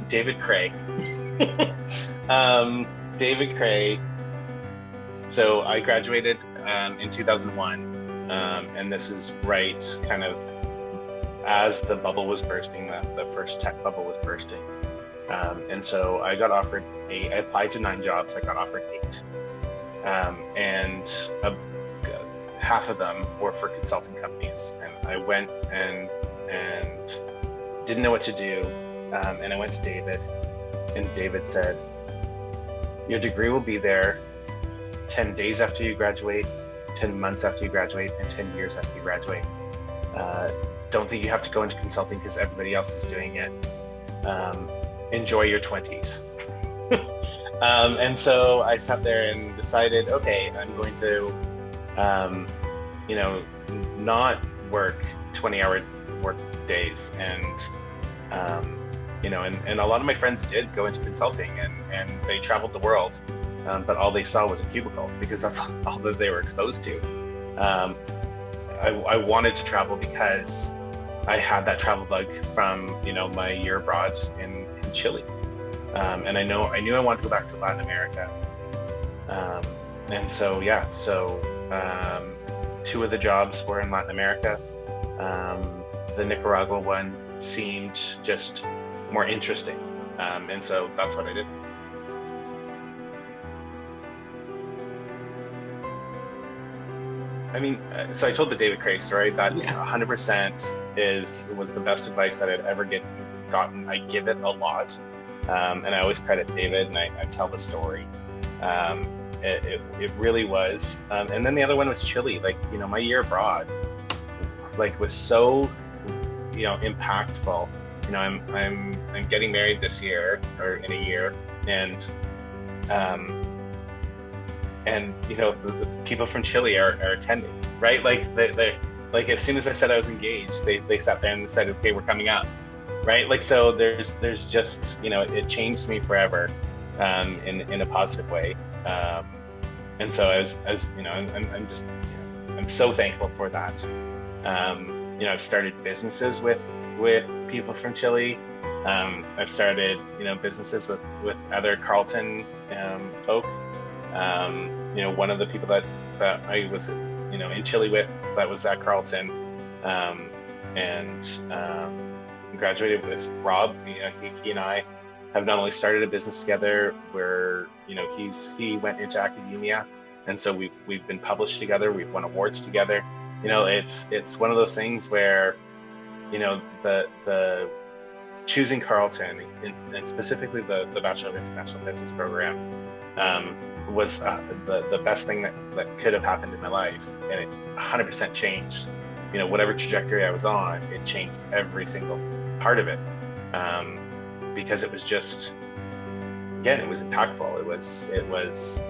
David Cray. David Cray. So I graduated in 2001, and this is right kind of as the bubble was bursting, the first tech bubble was bursting. And so I got offered I applied to 9 jobs, I got offered 8. And half of them were for consulting companies. And I went and didn't know what to do. And I went to David, and David said, your degree will be there 10 days after you graduate, 10 months after you graduate, and 10 years after you graduate. Don't think you have to go into consulting because everybody else is doing it. Enjoy your 20s. And so I sat there and decided, okay, I'm going to, not work 20-hour work days. And, and a lot of my friends did go into consulting, and they traveled the world. But all they saw was a cubicle because that's all that they were exposed to. I wanted to travel because I had that travel bug from, my year abroad in Chile. And I knew I wanted to go back to Latin America. And so, 2 of the jobs were in Latin America. The Nicaragua one seemed just more interesting. And so that's what I did. I mean, so I told the David Cray story that 100% was the best advice that I'd ever gotten. I give it a lot, and I always credit David, and I tell the story. It really was. And then the other one was Chile. My year abroad, was so, impactful. I'm getting married this year, or in a year, and the people from Chile are attending, right? They as soon as I said I was engaged, they sat there and said, okay, we're coming up, right? So there's just, it changed me forever, in a positive way. And so I'm so thankful for that. I've started businesses with people from Chile. I've started, businesses with other Carleton folk. One of the people that I was, in Chile with, that was at Carleton, and graduated with Rob. He and I have not only started a business together where, he went into academia, and so we've been published together. We've won awards together. It's one of those things where, the choosing Carleton and specifically the Bachelor of International Business program, was the best thing that could have happened in my life, and it 100% changed. Whatever trajectory I was on, it changed every single part of it, because it was just, again, it was impactful. It was